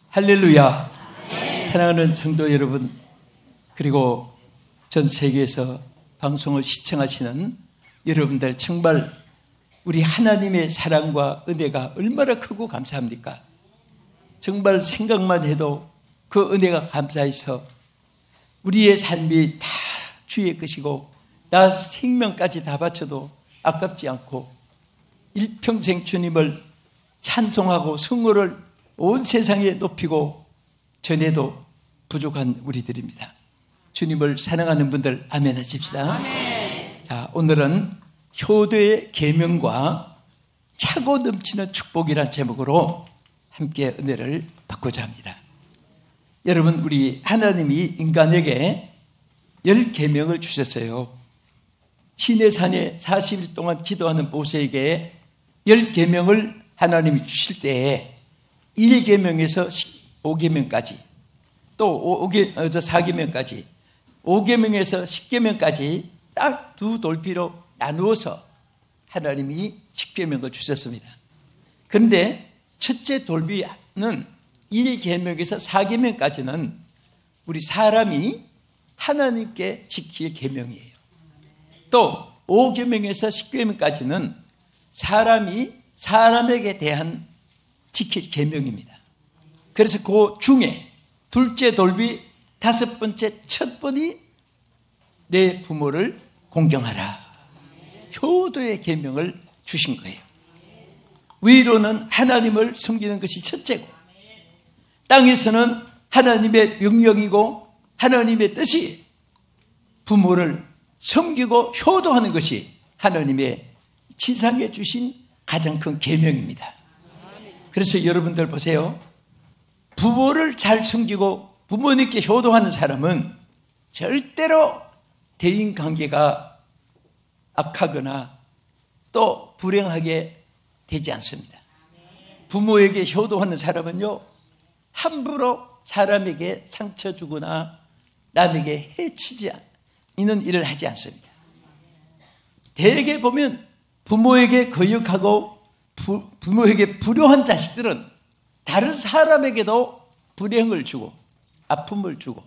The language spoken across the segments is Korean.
할렐루야. 사랑하는 성도 여러분, 그리고 전 세계에서 방송을 시청하시는 여러분들, 정말 우리 하나님의 사랑과 은혜가 얼마나 크고 감사합니까? 정말 생각만 해도 그 은혜가 감사해서 우리의 삶이 다 주의 것이고 나 생명까지 다 바쳐도 아깝지 않고 일평생 주님을 찬송하고 승호를 온 세상에 높이고 전해도 부족한 우리들입니다. 주님을 사랑하는 분들 아멘 하십시다. 아멘. 자, 오늘은 효도의 계명과 차고 넘치는 축복이란 제목으로 함께 은혜를 받고자 합니다. 여러분, 우리 하나님이 인간에게 10계명을 주셨어요. 시내산에 40일 동안 기도하는 모세에게 10계명을 하나님이 주실 때에 1계명에서 5계명까지, 또 4계명까지, 5계명에서 10계명까지 딱 두 돌비로 나누어서 하나님이 10계명을 주셨습니다. 그런데 첫째 돌비는 1계명에서 4계명까지는 우리 사람이 하나님께 지킬 계명이에요. 또 5계명에서 10계명까지는 사람이 사람에게 대한 지킬 계명입니다. 그래서 그 중에 둘째 돌비, 다섯 번째, 첫 번이 내 부모를 공경하라. 효도의 계명을 주신 거예요. 위로는 하나님을 섬기는 것이 첫째고, 땅에서는 하나님의 명령이고 하나님의 뜻이 부모를 섬기고 효도하는 것이 하나님의 지상에 주신 가장 큰 계명입니다. 그래서 여러분들 보세요. 부모를 잘 섬기고 부모님께 효도하는 사람은 절대로 대인관계가 악하거나 또 불행하게 되지 않습니다. 부모에게 효도하는 사람은요, 함부로 사람에게 상처 주거나 남에게 해치지 않는 일을 하지 않습니다. 대개 보면 부모에게 거역하고 부모에게 불효한 자식들은 다른 사람에게도 불행을 주고 아픔을 주고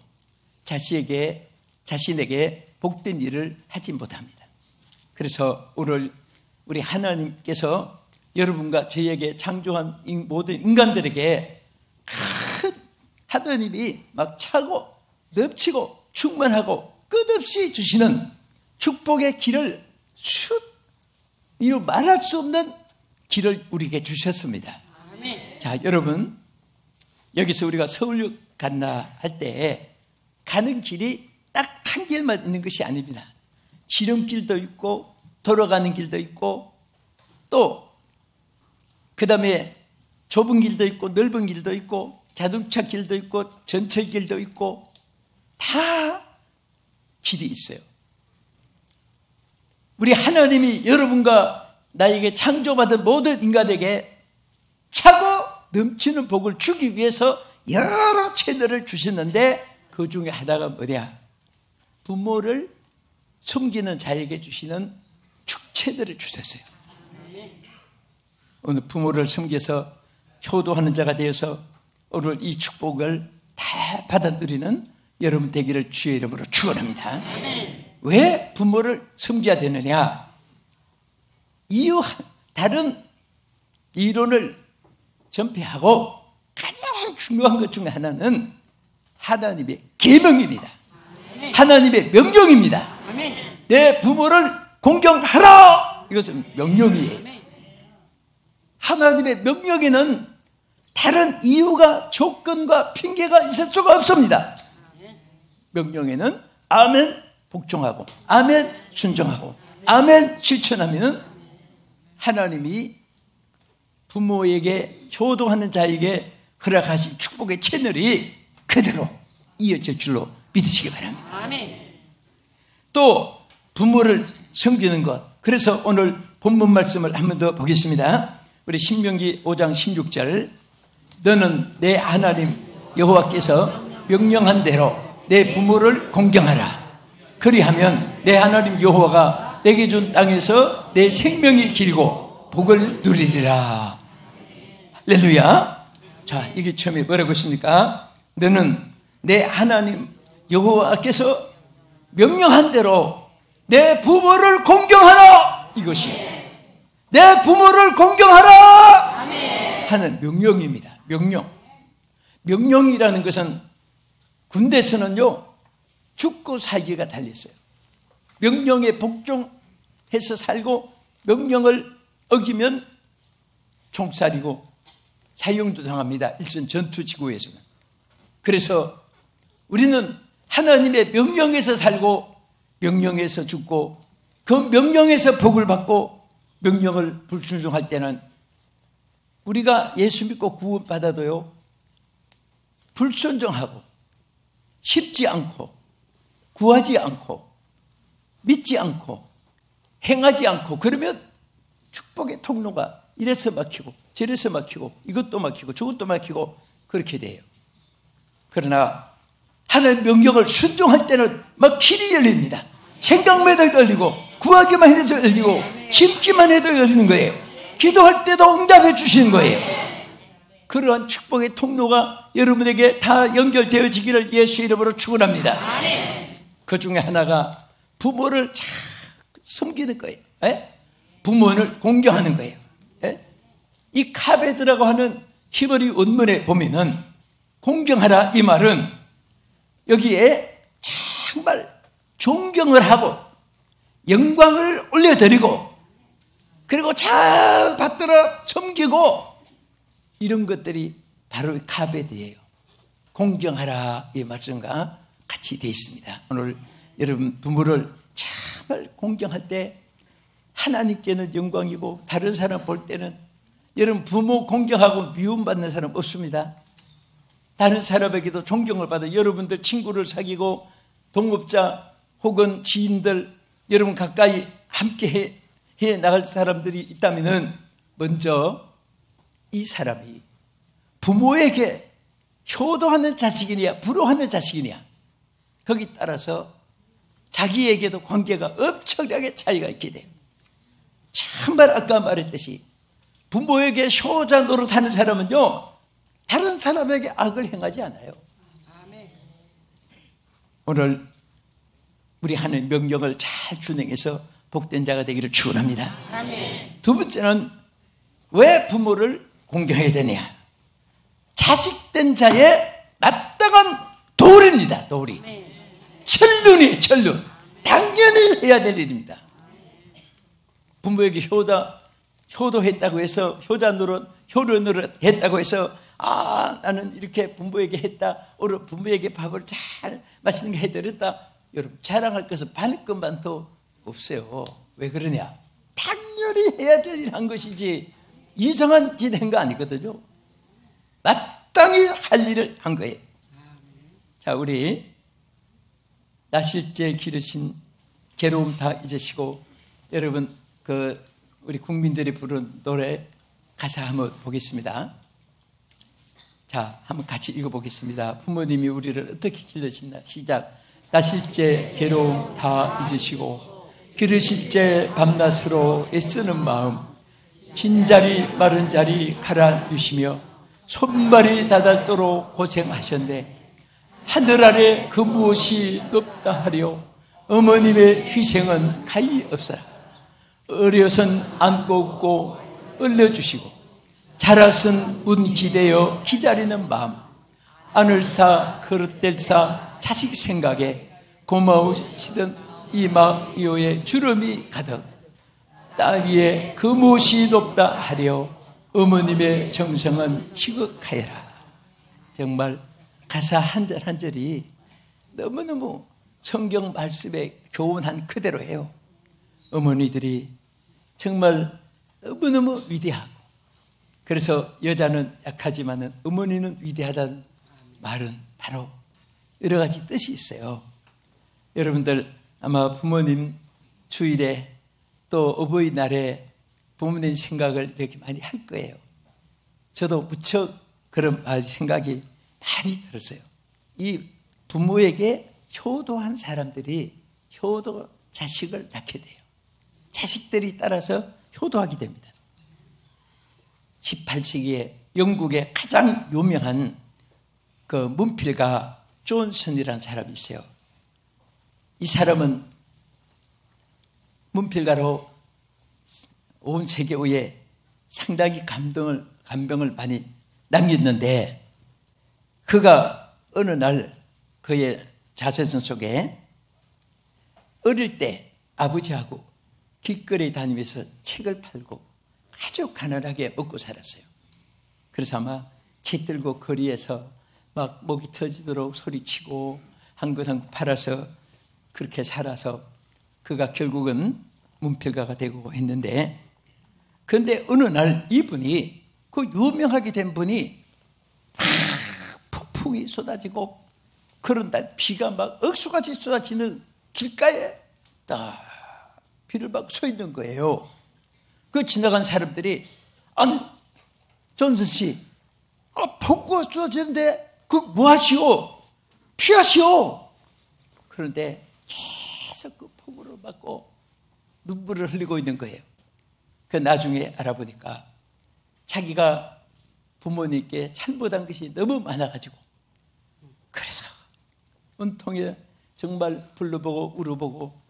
자신에게 복된 일을 하지 못합니다. 그래서 오늘 우리 하나님께서 여러분과 저에게 창조한 모든 인간들에게 큰 하나님이 막 차고 넘치고 충만하고 끝없이 주시는 축복의 길을 이루 말할 수 없는 길을 우리에게 주셨습니다. 아멘. 자, 여러분, 여기서 우리가 서울역 갔나 할 때 가는 길이 딱 한 길만 있는 것이 아닙니다. 지름길도 있고 돌아가는 길도 있고 또 그 다음에 좁은 길도 있고 넓은 길도 있고 자동차 길도 있고 전철 길도 있고 다 길이 있어요. 우리 하나님이 여러분과 나에게 창조받은 모든 인간에게 차고 넘치는 복을 주기 위해서 여러 채널을 주셨는데 그 중에 하나가 뭐냐? 부모를 섬기는 자에게 주시는 축채들을 주셨어요. 오늘 부모를 섬겨서 효도하는 자가 되어서 오늘 이 축복을 다 받아 누리는 여러분 되기를 주의 이름으로 축원합니다. 왜 부모를 섬겨야 되느냐? 이유 다른 이론을 전폐하고 가장 중요한 것 중에 하나는 하나님의 계명입니다. 하나님의 명령입니다. 내 부모를 공경하라! 이것은 명령이에요. 하나님의 명령에는 다른 이유가 조건과 핑계가 있을 수가 없습니다. 명령에는 아멘 복종하고 아멘 순종하고 아멘 실천하면 하나님이 부모에게 효도하는 자에게 허락하신 축복의 채널이 그대로 이어질 줄로 믿으시기 바랍니다. 아멘. 또 부모를 섬기는 것. 그래서 오늘 본문 말씀을 한 번 더 보겠습니다. 우리 신명기 5장 16절. 너는 내 하나님 여호와께서 명령한 대로 내 부모를 공경하라. 그리하면 내 하나님 여호와가 내게 준 땅에서 내 생명이 길고 복을 누리리라. 할렐루야. 자, 이게 처음에 뭐라고 했습니까? 너는 내 하나님 여호와께서 명령한 대로 내 부모를 공경하라. 이것이 내 부모를 공경하라 하는 명령입니다. 명령이라는 것은 군대에서는요, 죽고 살기가 달렸어요. 명령에 복종해서 살고 명령을 어기면 총살이고 사형도 당합니다. 일선 전투지구에서는. 그래서 우리는 하나님의 명령에서 살고 명령에서 죽고 그 명령에서 복을 받고 명령을 불순종할 때는 우리가 예수 믿고 구원받아도요, 불순종하고 쉽지 않고 구하지 않고 믿지 않고 행하지 않고 그러면 축복의 통로가 이래서 막히고 저래서 막히고 이것도 막히고 저것도 막히고 그렇게 돼요. 그러나 하나님의 명령을 순종할 때는 막 길이 열립니다. 생각만 해도 열리고 구하기만 해도 열리고 심기만 해도 열리는 거예요. 기도할 때도 응답해 주시는 거예요. 그러한 축복의 통로가 여러분에게 다 연결되어지기를 예수 이름으로 축원합니다. 그 중에 하나가 부모를 잘 섬기는 거예요. 부모를 공경하는 거예요. 이 카베드라고 하는 히브리 원문에 보면은 공경하라 이 말은 여기에 정말 존경을 하고 영광을 올려드리고 그리고 잘 받들어 섬기고 이런 것들이 바로 카베드예요. 공경하라 이 말씀과 같이 되어 있습니다. 오늘 여러분 부모를 정말 공경할 때 하나님께는 영광이고 다른 사람 볼 때는 여러분 부모 공경하고 미움받는 사람 없습니다. 다른 사람에게도 존경을 받아 여러분들 친구를 사귀고 동업자 혹은 지인들 여러분 가까이 함께 해 나갈 사람들이 있다면 먼저 이 사람이 부모에게 효도하는 자식이냐 불효하는 자식이냐 거기 따라서 자기에게도 관계가 엄청나게 차이가 있게 돼요. 정말 아까 말했듯이 부모에게 효자 노릇하는 사람은요 다른 사람에게 악을 행하지 않아요. 오늘 우리 하는 명령을 잘 준행해서 복된 자가 되기를 축원합니다. 두 번째는 왜 부모를 공경해야 되냐? 자식된 자의 마땅한 도리입니다. 도리. 천륜이에요. 천륜. 당연히 해야 될 일입니다. 부모에게 효도했다고 해서 효자 노릇, 효로 노릇 했다고 해서 나는 이렇게 부모에게 했다. 오늘 부모에게 밥을 잘 맛있는 게 해드렸다. 여러분 자랑할 것은 반것만도 없어요. 왜 그러냐? 당연히 해야 될 일 한 것이지 이상한 짓 한 거 아니거든요. 마땅히 할 일을 한 거예요. 자, 우리 나실제 기르신 괴로움 다 잊으시고 여러분 우리 국민들이 부른 노래 가사 한번 보겠습니다. 자, 한번 같이 읽어보겠습니다. 부모님이 우리를 어떻게 기르신다. 시작. 나실제 괴로움 다 잊으시고 기르실제 밤낮으로 애쓰는 마음 진자리 마른 자리 갈아주시며 손발이 닫았도록 고생하셨네. 하늘 아래 그 무엇이 높다 하려 어머님의 희생은 가히 없어라. 어려선 안고 웃고 얼려주시고 자라선 문 기대어 기다리는 마음 하늘사 그릇될사 자식 생각에 고마우시던 이마 이호에 주름이 가득 땅 위에 그 무엇이 높다 하려 어머님의 정성은 지극하여라. 정말 가사 한 절 한 절이 너무너무 성경 말씀의 교훈한 그대로예요. 어머니들이 정말 너무너무 위대하고 그래서 여자는 약하지만 어머니는 위대하다는 말은 바로 여러 가지 뜻이 있어요. 여러분들 아마 부모님 주일에 또 어버이날에 부모님 생각을 이렇게 많이 할 거예요. 저도 무척 그런 생각이 많이 들었어요. 이 부모에게 효도한 사람들이 효도 자식을 낳게 돼요. 자식들이 따라서 효도하게 됩니다. 18세기에 영국의 가장 유명한 그 문필가 존슨이라는 사람이 있어요. 이 사람은 문필가로 온 세계에 상당히 감명을 많이 남겼는데, 그가 어느 날 그의 자서전 속에 어릴 때 아버지하고 길거리 다니면서 책을 팔고 아주 가난하게 먹고 살았어요. 그래서 아마 책 들고 거리에서 막 목이 터지도록 소리치고 한 것 한 것 팔아서 그렇게 살아서 그가 결국은 문필가가 되고 했는데, 그런데 어느 날 이분이, 그 유명하게 된 분이 폭풍이 쏟아지고 그런 날 비가 막 억수같이 쏟아지는 길가에 딱 비를 막 서 있는 거예요. 그 지나간 사람들이, 아니 존슨 씨, 폭우가 쏟아지는데 그 뭐 하시오? 피하시오. 그런데 계속 그 폭우를 맞고 눈물을 흘리고 있는 거예요. 그 나중에 알아보니까 자기가 부모님께 잘못한 것이 너무 많아가지고, 그래서 온통에 정말 불러보고 울어보고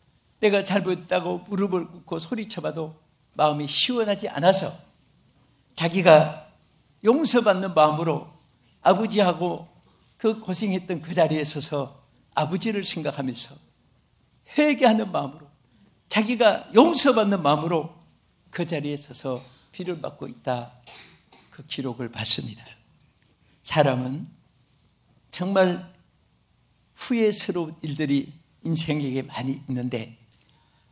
내가 잘못했다고 무릎을 꿇고 소리쳐봐도 마음이 시원하지 않아서 자기가 용서받는 마음으로 아버지하고 그 고생했던 그 자리에 서서 아버지를 생각하면서 회개하는 마음으로, 자기가 용서받는 마음으로 그 자리에 서서 비를 맞고 있다, 그 기록을 봤습니다. 사람은 정말 후회스러운 일들이 인생에게 많이 있는데,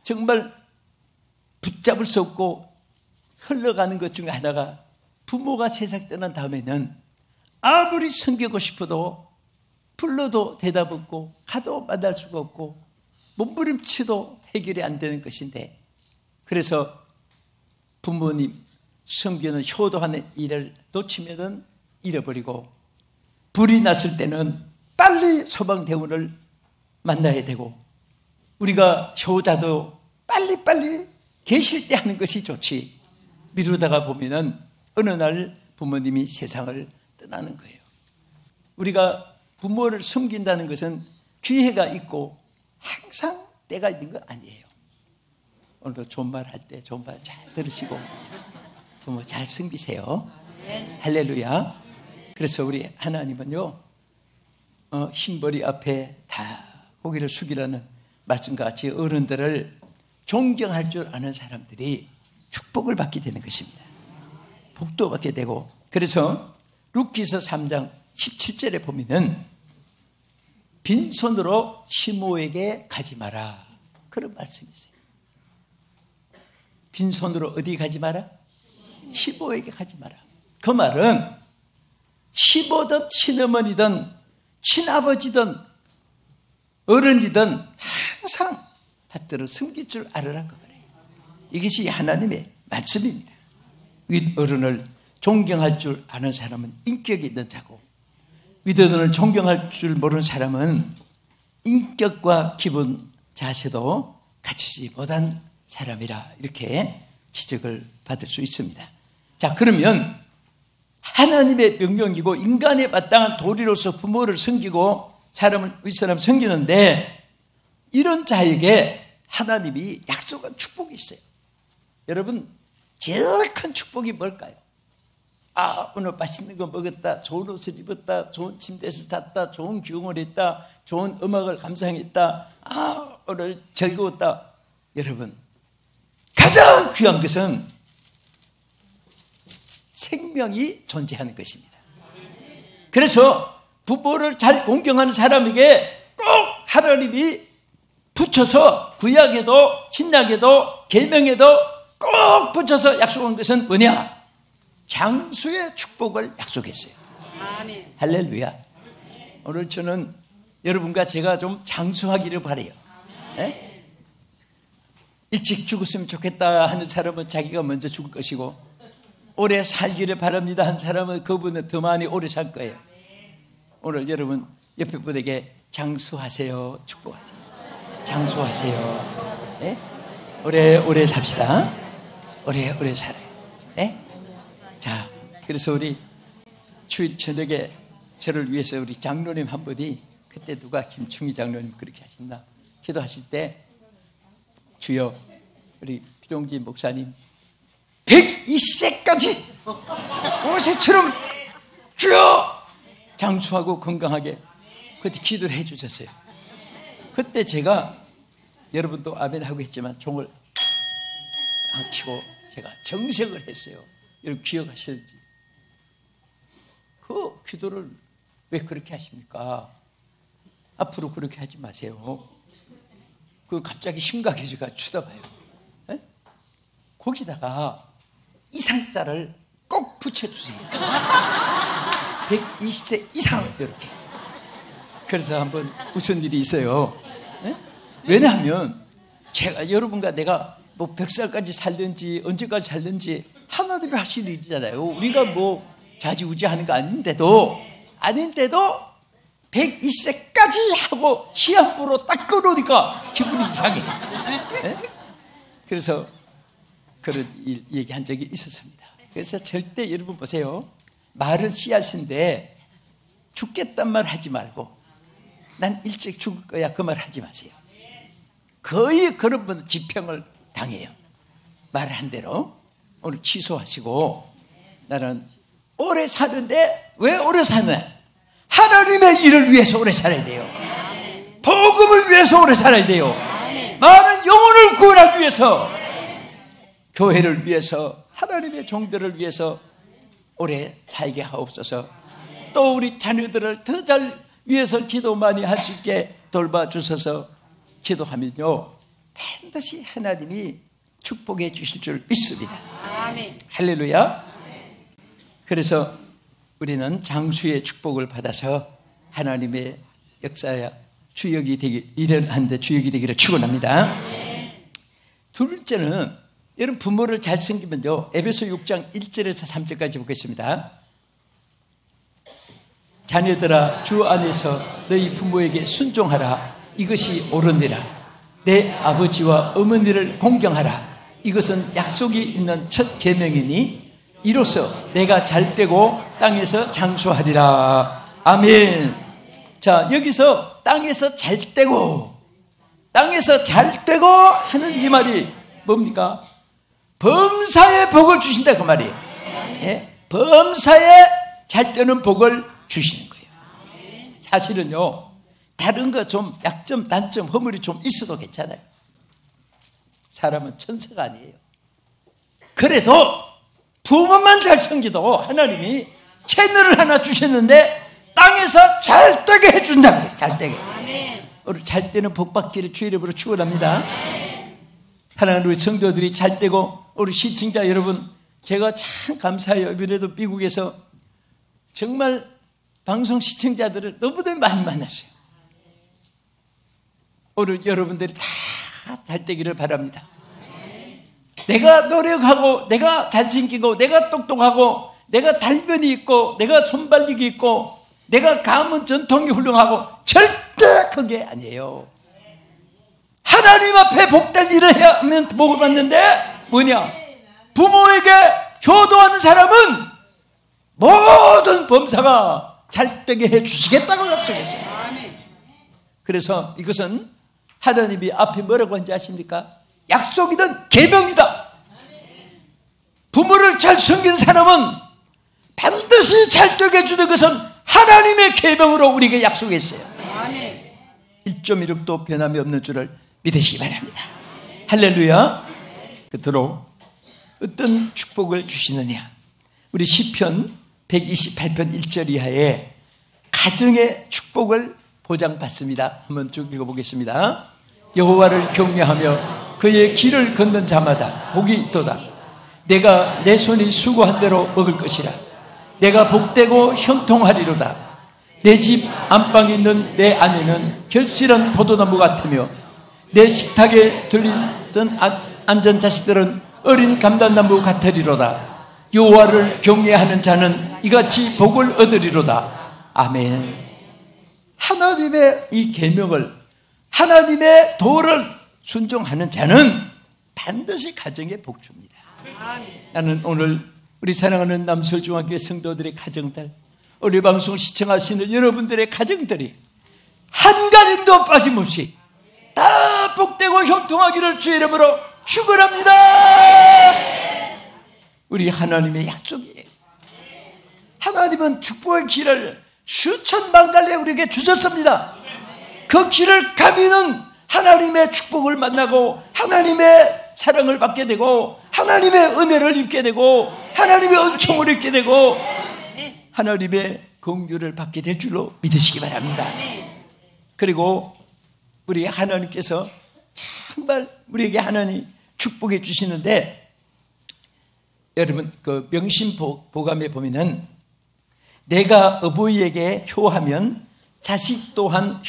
정말 붙잡을 수 없고 흘러가는 것 중에 하나가, 부모가 세상 떠난 다음에는 아무리 섬기고 싶어도 불러도 대답 없고 가도 만날 수가 없고 몸부림치도 해결이 안 되는 것인데, 그래서 부모님 섬기는 효도하는 일을 놓치면은 잃어버리고, 불이 났을 때는 빨리 소방대원을 만나야 되고, 우리가 효자도 빨리빨리 계실 때 하는 것이 좋지, 미루다가 보면은 어느 날 부모님이 세상을 떠나는 거예요. 우리가 부모를 섬긴다는 것은 기회가 있고 항상 때가 있는 거 아니에요. 오늘도 좋은 말 할 때 좋은 말 잘 들으시고 부모 잘 섬기세요. 할렐루야. 그래서 우리 하나님은요, 흰벌이 앞에 다 고개를 숙이라는 말씀과 같이 어른들을 존경할 줄 아는 사람들이 축복을 받게 되는 것입니다. 복도 받게 되고, 그래서 룻기서 3장 17절에 보면은 빈손으로 시모에게 가지 마라, 그런 말씀이 있어요. 빈손으로 어디 가지 마라? 시모에게 가지 마라. 그 말은 시모든 친어머니든 친아버지든 어른이든 항상 받들어 숨길 줄 알으란 거 말이에요. 이것이 하나님의 말씀입니다. 윗어른을 존경할 줄 아는 사람은 인격이 있는 자고, 윗어른을 존경할 줄 모르는 사람은 인격과 기분 자세도 갖추지 못한 사람이라, 이렇게 지적을 받을 수 있습니다. 자, 그러면 하나님의 명령이고 인간에 마땅한 도리로서 부모를 섬기고 윗사람 섬기는데, 이런 자에게 하나님이 약속한 축복이 있어요. 여러분, 제일 큰 축복이 뭘까요? 오늘 맛있는 거 먹었다, 좋은 옷을 입었다, 좋은 침대에서 잤다, 좋은 기웅을 했다, 좋은 음악을 감상했다, 오늘 즐거웠다. 여러분, 가장 귀한 것은 생명이 존재하는 것입니다. 그래서 부모를 잘 공경하는 사람에게 꼭 하나님이 붙여서, 구약에도 신약에도 계명에도 꼭 붙여서 약속한 것은 뭐냐? 장수의 축복을 약속했어요. 아멘. 할렐루야. 오늘 저는 여러분과 제가 좀 장수하기를 바라요. 네? 일찍 죽었으면 좋겠다 하는 사람은 자기가 먼저 죽을 것이고, 오래 살기를 바랍니다 한 사람은 그분은 더 많이 오래 살 거예요. 오늘 여러분 옆에 분에게 장수하세요, 축복하세요. 장수하세요. 네? 오래 삽시다. 오래 살아요. 네? 자, 그래서 우리 주일 저녁에 저를 위해서 우리 장로님 한 분이, 그때 누가 김충희 장로님 그렇게 하신다, 기도하실 때, 주여, 우리 비동지 목사님 120세까지 오세처럼 주여 장수하고 건강하게 그때 기도를 해 주셨어요. 그때 제가, 여러분도 아멘 하고 했지만 종을 딱 치고 제가 정색을 했어요. 여러분 기억하실지. 그 기도를 왜 그렇게 하십니까? 앞으로 그렇게 하지 마세요. 그 갑자기 심각해지가 쳐다봐요. 에? 거기다가 이상자를 꼭 붙여주세요. 120세 이상 이렇게. 그래서 한번 무슨 일이 있어요. 에? 왜냐하면 제가 여러분과 내가 뭐 100살까지 살든지 언제까지 살든지 하나님이 하실 일이잖아요. 우리가 뭐 좌지우지하는 거 아닌데도 120세까지 하고 시한부로 딱 끊으니까 기분이 이상해. 네? 그래서 그런 얘기한 적이 있었습니다. 그래서 절대 여러분 보세요. 말은 씨앗인데 죽겠단 말 하지 말고 난 일찍 죽을 거야 그 말 하지 마세요. 거의 그런 분은 지평을 당해요. 말한 대로 오늘 취소하시고, 나는 오래 사는데 왜 오래 사냐? 하나님의 일을 위해서 오래 살아야 돼요. 복음을 위해서 오래 살아야 돼요. 많은 영혼을 구원하기 위해서, 교회를 위해서, 하나님의 종들을 위해서 오래 살게 하옵소서. 또 우리 자녀들을 더 잘 위해서 기도 많이 할 수 있게 돌봐주셔서 기도하면요 반드시 하나님이 축복해 주실 줄 믿습니다. 할렐루야. 그래서 우리는 장수의 축복을 받아서 하나님의 역사야 주역이 되기, 일하는데 주역이 되기를 축원합니다. 두 번째는 여러분 부모를 잘 섬기면요, 에베소 6장 1절에서 3절까지 보겠습니다. 자녀들아 주 안에서 너희 부모에게 순종하라. 이것이 옳으니라. 내 아버지와 어머니를 공경하라. 이것은 약속이 있는 첫 계명이니 이로써 내가 잘되고 땅에서 장수하리라. 아멘. 자, 여기서 땅에서 잘되고 하는 이 말이 뭡니까? 범사에 복을 주신다 그 말이에요. 예? 범사에 잘되는 복을 주시는 거예요. 사실은요, 다른 거 좀 약점, 단점, 허물이 좀 있어도 괜찮아요. 사람은 천사가 아니에요. 그래도 부모만 잘 섬기도 하나님이 채널을 하나 주셨는데 땅에서 잘되게 해준다고요. 잘되게. 우리 잘되는 복받기를 주의 이름으로 축원합니다. 사랑하는 우리 성도들이 잘되고, 우리 시청자 여러분, 제가 참 감사해요. 이번에도 미국에서 정말 방송 시청자들을 너무들 많이 만났어요. 오늘 여러분들이 다 잘되기를 바랍니다. 내가 노력하고, 내가 잘생기고, 내가 똑똑하고, 내가 달변이 있고, 내가 손발력이 있고, 내가 가문 전통이 훌륭하고, 절대 그게 아니에요. 하나님 앞에 복된 일을 해야 하면 복을 받는데 뭐냐? 부모에게 효도하는 사람은 모든 범사가 잘되게 해주시겠다고 약속했어요. 그래서 이것은 하나님이 앞에 뭐라고 한지 아십니까? 약속이든 계명이다. 부모를 잘 섬기는 사람은 반드시 잘되게 해주는 것은 하나님의 계명으로 우리에게 약속했어요. 1.16도 변함이 없는 줄을 믿으시기 바랍니다. 할렐루야. 그토록 어떤 축복을 주시느냐? 우리 시편 128편 1절 이하에 가정의 축복을 보장받습니다. 한번 쭉 읽어보겠습니다. 여호와를 경외하며 그의 길을 걷는 자마다 복이 있도다. 내가 내 손이 수고한 대로 먹을 것이라. 내가 복되고 형통하리로다. 내 집 안방에 있는 내 아내는 결실한 포도나무 같으며 내 식탁에 들린 앉은 자식들은 어린 감단나무 같으리로다. 여호와를 경외하는 자는 이같이 복을 얻으리로다. 아멘. 하나님의 이 계명을, 하나님의 도를 순종하는 자는 반드시 가정에 복줍니다. 나는 오늘 우리 사랑하는 남서울중학교 성도들의 가정들, 우리 방송을 시청하시는 여러분들의 가정들이 한 가정도 빠짐없이 다 복되고 형통하기를 주의 이름으로 축원합니다. 우리 하나님의 약속이에요. 하나님은 축복의 길을 수천만 갈래 우리에게 주셨습니다. 그 길을 가면은 하나님의 축복을 만나고 하나님의 사랑을 받게 되고 하나님의 은혜를 입게 되고 하나님의 은총을 입게 되고 하나님의 긍휼을 받게 될 줄로 믿으시기 바랍니다. 그리고 우리 하나님께서 정말 우리에게 하나님 축복해 주시는데, 여러분 그 명심보감에 보면은 내가 어버이에게 효하면 자식 또한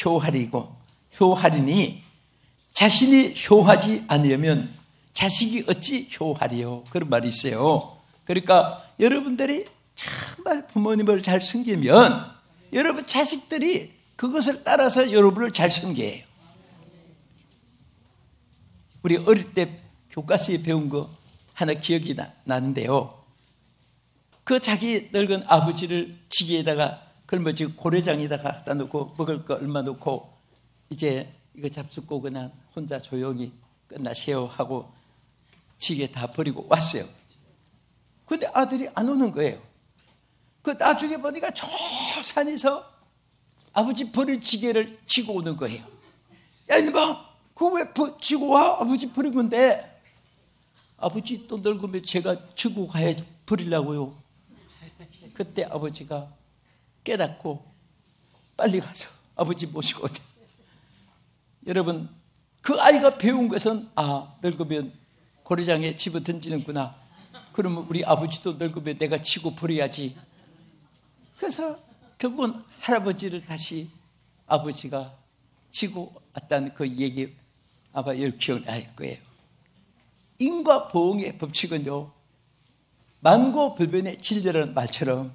효하리니 자신이 효하지 않으면 자식이 어찌 효하리요, 그런 말이 있어요. 그러니까 여러분들이 정말 부모님을 잘 섬기면 여러분 자식들이 그것을 따라서 여러분을 잘 섬겨요. 우리 어릴 때 교과서에 배운 거 하나 기억이 나는데요. 그 자기 늙은 아버지를 지게에다가 걸머지고 고래장에다가 갖다 놓고 먹을 거 얼마 놓고 이제 이거 잡숫고 그냥 혼자 조용히 끝나세요 하고 지게 다 버리고 왔어요. 근데 아들이 안 오는 거예요. 그 나중에 보니까 저 산에서 아버지 버릴 지게를 지고 오는 거예요. 야 이놈아, 그거 왜 지고 와? 아버지 버린 건데. 아버지 또 늙으면 제가 지고 가야 버리려고요. 그때 아버지가 깨닫고 빨리 가서 아버지 모시고 오자. 여러분, 그 아이가 배운 것은 늙으면 고래장에 집어 던지는구나. 그러면 우리 아버지도 늙으면 내가 치고 버려야지. 그래서 결국은 할아버지를 다시 아버지가 치고 왔다는 그 얘기 아마 기억날 거예요. 인과 보응의 법칙은요, 만고불변의 진리라는 말처럼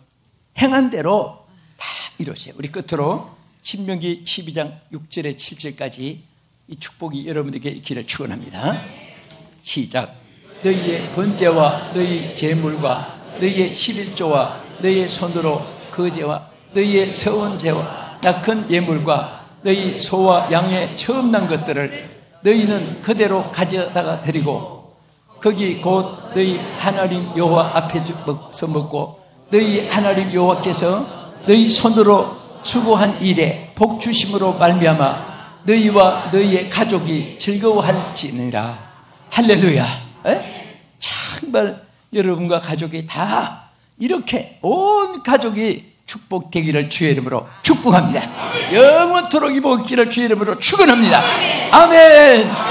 행한 대로 다 이루어져요. 우리 끝으로 신명기 12장 6절에 7절까지 이 축복이 여러분에게 있기를 축원합니다. 시작. 너희의 번제와 너희 제물과 너희의 11조와 너희의 손으로 거제와 너희의 서원제와 낙헌 예물과 너희 소와 양의 처음 난 것들을 너희는 그대로 가져다가 드리고 거기 곧 너희 하나님 여호와 앞에서 먹고 너희 하나님 여호와께서 너희 손으로 수고한 일에 복 주심으로 말미암아 너희와 너희의 가족이 즐거워할지니라. 할렐루야. 정말 여러분과 가족이 다 이렇게 온 가족이 축복되기를 주의 이름으로 축복합니다. 영원토록 이 복기를 주의 이름으로 축원합니다. 아멘.